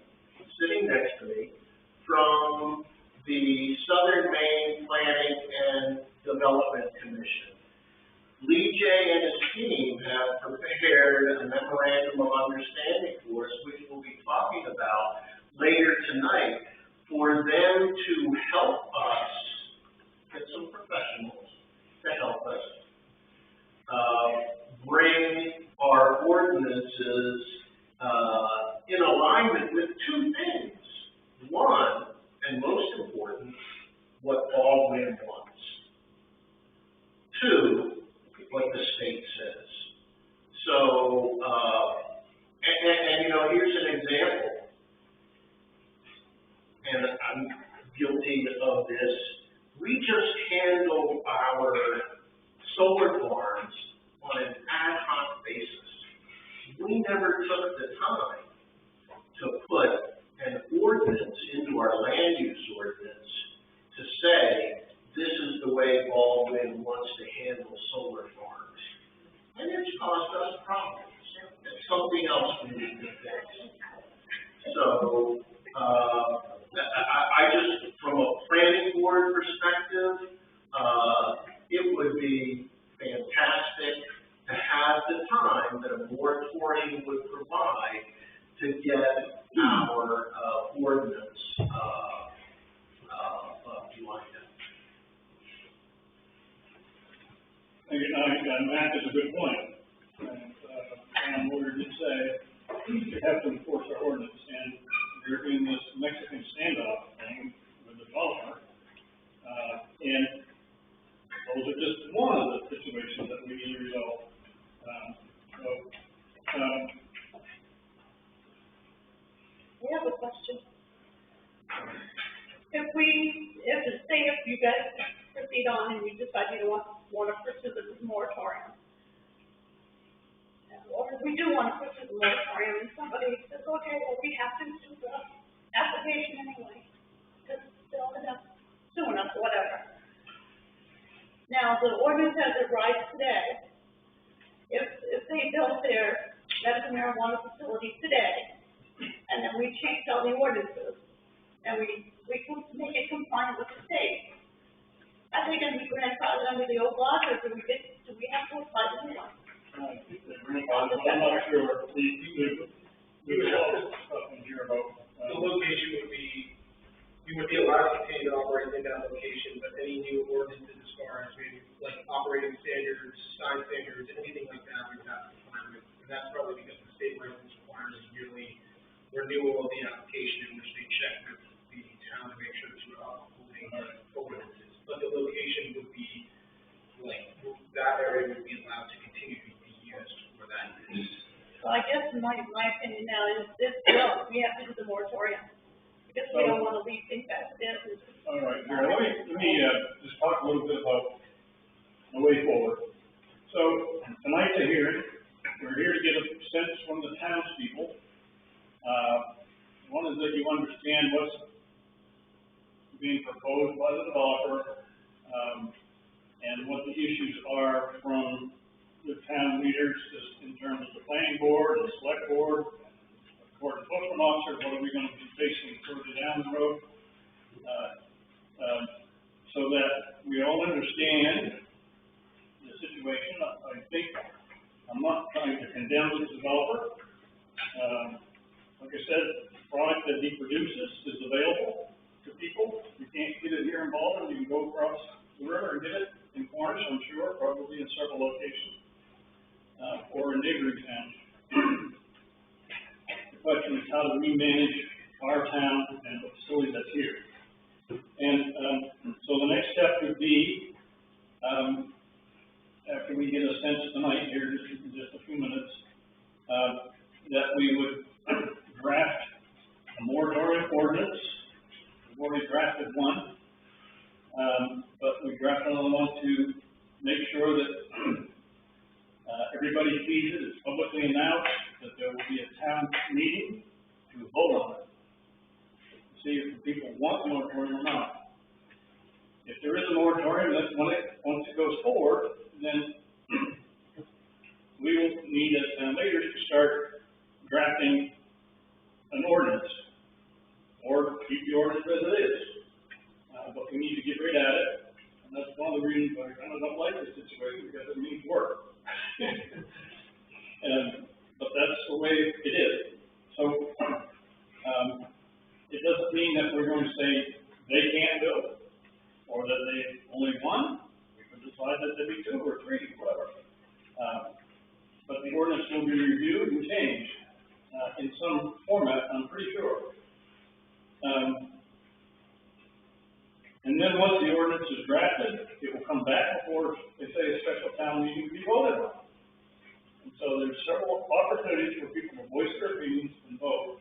sitting next to me from the Southern Maine Planning and Development Commission. Lee J. and his team have prepared a memorandum of understanding for us, which we'll be talking about later tonight, for them to help us, get some professionals to help us, bring our ordinances, in alignment with two things. One, and most important, what Baldwin wants. Two, what the state says. So, and you know, here's an example, and I'm guilty of this. We just handle our solar farms on an ad hoc basis. We never took the time to put an ordinance into our land use ordinance to say, this is the way Baldwin wants to handle solar farms. And it's caused us problems. It's something else we need to fix. So, I just, from a planning board perspective, it would be fantastic to have the time that a moratorium would provide to get our, ordinance, lined up. And Matt is a good point. And Lawyer did say, you have to enforce our ordinance, and they're doing this Mexican standoff thing with the developer. And those are just one of the situations that we need to resolve. I have a question. If you guys proceed on and you decide you don't want to pursue the moratorium, or if we do want to pursue the moratorium, and somebody says, okay, well, we have to do the application anyway, because they'll end up suing us or whatever. Now, the ordinance as it rides today, if they built their medical marijuana facility today, and then we changed all the ordinances, and we can make it compliant with the state, are they gonna be grandfathered under the old laws, or do we have to apply the new one? I'm not sure, we would all stuff in here about. The location would be, we would be allowed to continue to operate in that location, but any new ordinances as far as maybe like operating standards, sign standards, anything like that, we'd have to comply with. And that's probably because the state license requires a yearly renewal of the application in which they check with the town to make sure that you're upholding ordinances. But the location would be, like, that area would be allowed to continue to be used for that use. So I guess my opinion now is this, no, we have to do the moratorium, because we don't want to leave things as it is. All right, here, let me just talk a little bit about the way forward. So, tonight's a hearing, we're here to get a sense from the townspeople. One is that you understand what's being proposed by the developer, and what the issues are from the town leaders, just in terms of the planning board, the select board, court enforcement officer, what are we gonna be facing further down the road? So that we all understand the situation. I think, I'm not trying to condemn the developer. Like I said, the product that he produces is available to people. You can't get it here in Baldwin, you can go across the river and get it. in Cornish, I'm sure, probably in several locations, or in neighboring towns. The question is, how do we manage our town and the facility that's here? And, so the next step would be, after we get a sense tonight here, in just a few minutes, that we would draft a moratorium ordinance. We've already drafted one, but we drafted another one to make sure that everybody sees it, it's publicly announced, that there will be a town meeting to vote on it. See if the people want the moratorium or not. If there is a moratorium, then once it goes forward, then we will need as town leaders to start drafting an ordinance, or keep the ordinance as it is. But we need to get rid of it, and that's one of the reasons why I kind of don't like this situation, because it needs work. But that's the way it is. So, it doesn't mean that we're going to say they can't do it, or that they only one. We could decide that there'd be two or three, whatever. But the ordinance will be reviewed and changed, in some format, I'm pretty sure. And then once the ordinance is drafted, it will come back before, they say, a special town meeting to be voted on. And so there's several opportunities for people to voice their opinions and vote,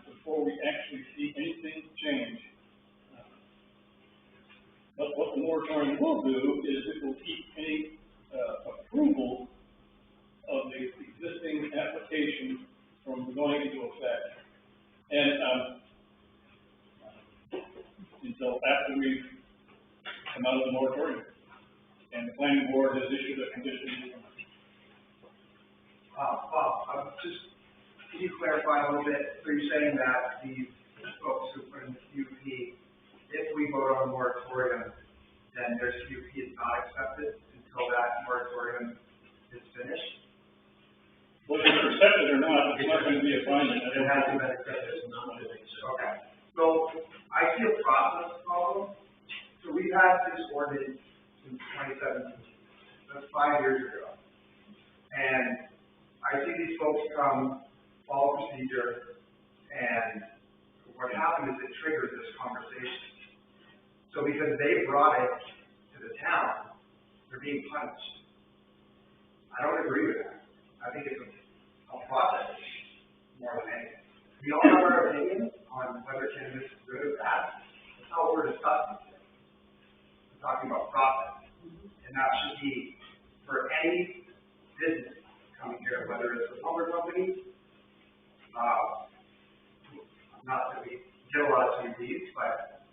before we actually see anything change. But what the moratorium will do is it will keep any approval of the existing application from going into effect. And until after we've come out of the moratorium. And the planning board has issued a condition. Bob, can you clarify a little bit? So you're saying that these folks who put in the CUP, if we vote on the moratorium, then their CUP is not accepted until that moratorium is finished? Whether it's accepted or not, it's not going to be a finding. It hasn't been accepted. Okay. So I see a process problem. So we've had this ordinance since 2017. That's 5 years ago. And I see these folks come, follow procedure, and what happened is it triggered this conversation. So because they brought it to the town, they're being punished. I don't agree with that. I think it's a process more than anything. We all have our opinions on whether cannabis is good or bad. That's not what we're discussing today. We're talking about process. And that should be for any business coming here, whether it's a lumber company, not that we get a lot of CUPs, but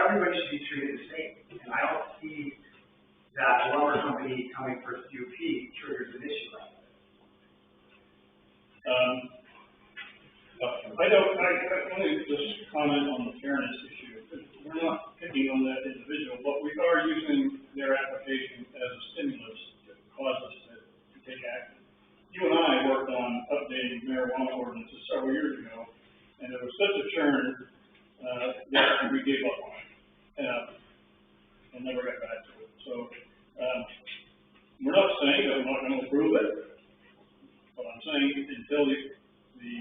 everybody should be treated the same. And I don't see that lumber company coming for CUP triggers an issue like this. I want to just comment on the fairness issue. We're not picking on that individual, but we are using their application as a stimulus to cause us to take action. You and I worked on updating marijuana ordinances several years ago, and there was such a churn that we gave up on it, and never got back to it. So we're not saying that we're not going to approve it, but I'm saying until the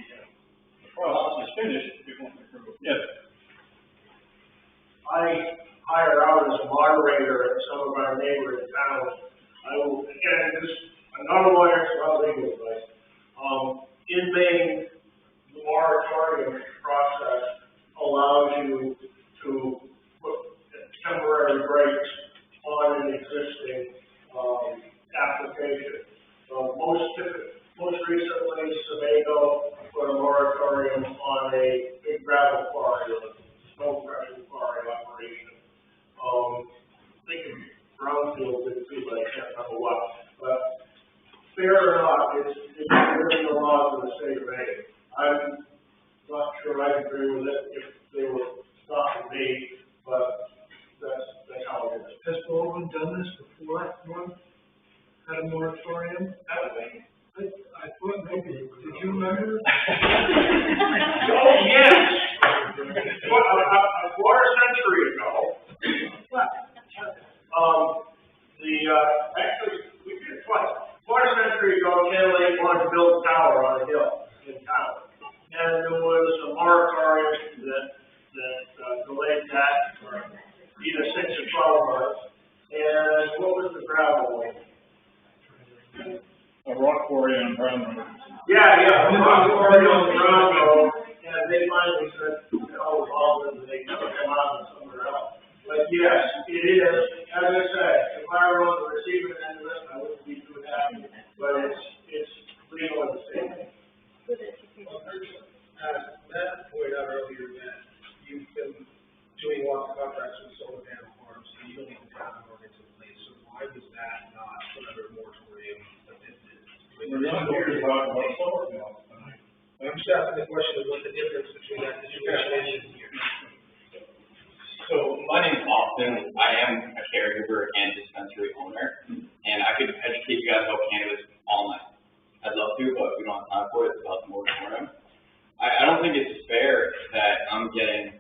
process is finished, we won't approve it. Yes. I hire out as a moderator at some of our neighboring towns. I will, again, this, I'm not a lawyer, it's not legal advice. In Maine, the moratorium process allows you to put temporary brakes on an existing application. Most recently, Sebago put a moratorium on a big gravel quarry or snow crushing quarry operation. I think Brownfield did too, but I can't remember what. But fair or not, it's within the laws of the state of Maine. I'm not sure I agree with it if they were stopping me, but that's how it is. Has Baldwin done this before, one? Had a moratorium? I thought maybe, did you remember? Oh, yes! A quarter century ago, Actually, we did it twice. 4 centuries ago, Channel 8 wanted to build a tower on a hill in town. And there was a moratorium that delayed that for either 6 or 12 months. And what was the gravel one? A rock quarry on Brown Road. Yeah, a rock quarry on Brown Road, and they finally said, oh, Baldwin, and they never come out somewhere else. But yes, it is, as I said, if I were on the receiving end of it, I wouldn't be too happy, but it's legal in the state. Matt pointed out earlier that you've been doing lots of contracts with solar panel farms, so you don't even have an ordinance in place, so why was that not put under a moratorium? We're not going to talk about solar panels tonight. I'm just asking the question of what the difference between that situation is here. So my name's Austin. I am a caregiver and dispensary owner, and I could educate you guys about cannabis all night. I'd love to, but we don't have time for it. It's about the moratorium. I don't think it's fair that I'm getting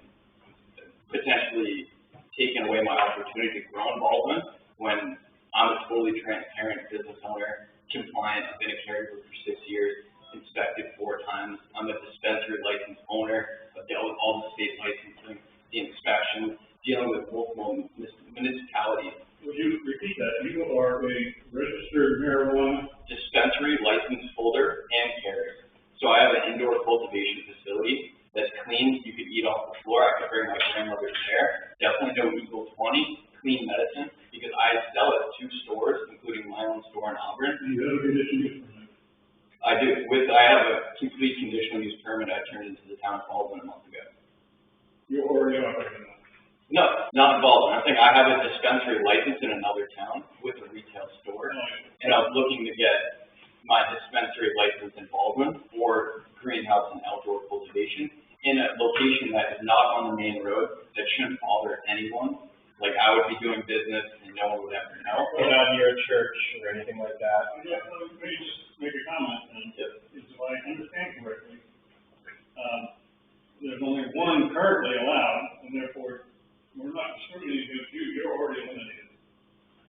potentially taken away my opportunity to grow in Baldwin when I'm a totally transparent business owner, compliant. I've been a caregiver for 6 years, inspected 4 times. I'm a dispensary licensed owner. I've dealt with all the state licensing, the inspection, dealing with multiple municipalities. Would you repeat that? You are a registered marijuana dispensary license holder and carrier. So I have an indoor cultivation facility that's clean. You could eat off the floor. I could bring my grandmother's hair. Definitely no Equal 20, clean medicine, because I sell at 2 stores, including my own store in Auburn. You have a conditional use permit. I do. I have a complete conditional use permit I turned into the town of Baldwin a month ago. You're already operating that. No, not in Baldwin. I think I have a dispensary license in another town with a retail store, and I was looking to get my dispensary license in Baldwin for greenhouse and outdoor cultivation in a location that is not on the main road that shouldn't bother anyone. Like, I would be doing business and no one would ever know. Not near a church or anything like that. Let me just make a comment, and if I understand correctly, there's only one currently allowed, and therefore, we're not discriminating against you, you're already eliminated.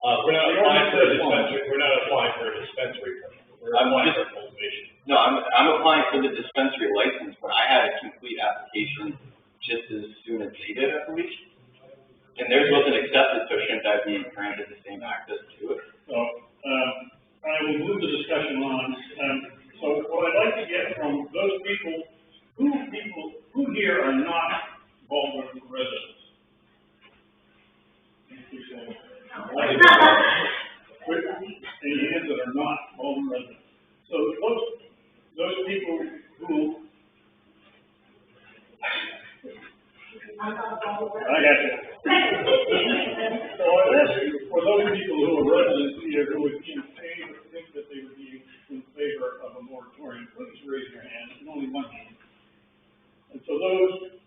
We're not applying for a dispensary, permit. We're applying for cultivation. No, I'm applying for the dispensary license, but I had a complete application just as soon as they did, I believe. And theirs wasn't accepted, so shouldn't I be granted the same access to it? So, I will move the discussion on. So what I'd like to get from those people who here are not Baldwin residents? Any hands that are not Baldwin residents. So those people who, I got you. So I ask you, for those people who are residents here who would be in favor, think that they would be in favor of a moratorium, please raise your hand, and only one hand. And so those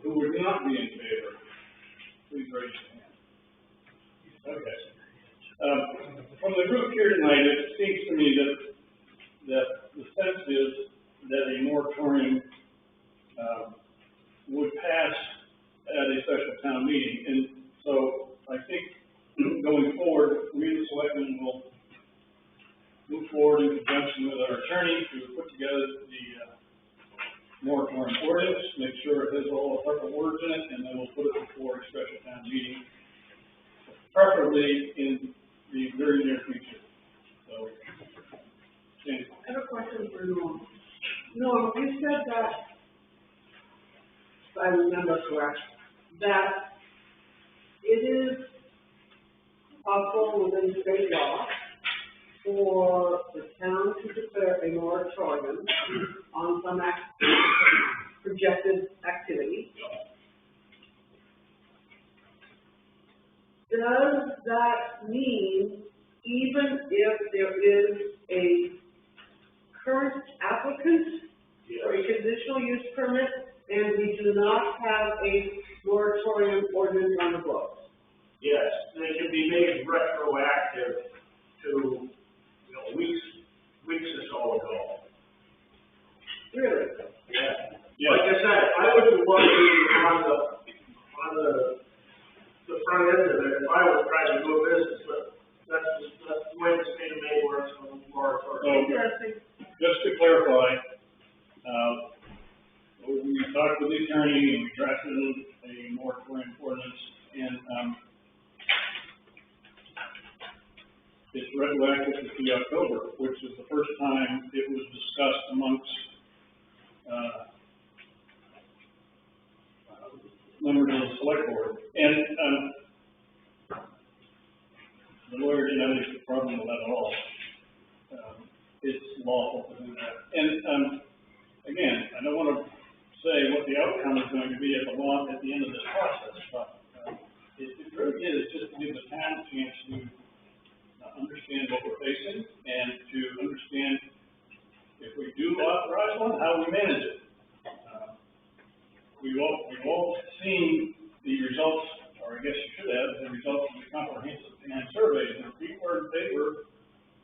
who would not be in favor, please raise your hand. Okay. From the group here tonight, it seems to me that the sense is that a moratorium would pass at a special town meeting. And so I think going forward, we the selectmen will move forward in conjunction with our attorney to put together the moratorium ordinance, make sure it has all the proper words in it, and then we'll put it before a special town meeting, preferably in the very near future. So, James. I have a question for Norm. Norm, you said that, if I remember correct, that it is possible within state law for the town to declare a moratorium on some projected activity. Does that mean even if there is a current applicant for a conditional use permit and we do not have a moratorium ordinance on the books? Yes, they can be made retroactive to, weeks or so ago. Really? Yeah. Like I said, I would want to be on the front end of it if I was trying to do a business with interesting. just to clarify, we talked with the attorney and we drafted a moratorium ordinance and, it's retroactive to October, which is the first time it was discussed amongst, members of the select board. And, the lawyer didn't have any problem with that at all. It's lawful to do that. And, again, I don't want to say what the outcome is going to be at the end of this process, but, it really is just to give the town a chance to understand what we're facing and to understand if we do authorize one, how we manage it. We've all seen the results, or I guess you should have, the results of the comprehensive plan surveys, and people are in favor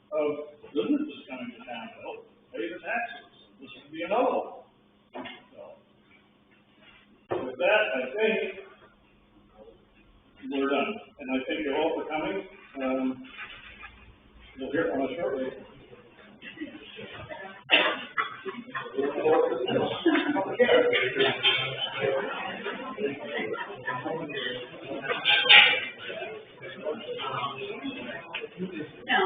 of businesses coming to town to help pay the taxes. This would be another one. So, with that, I think we're done, and I thank you all for coming. You'll hear from us shortly. No,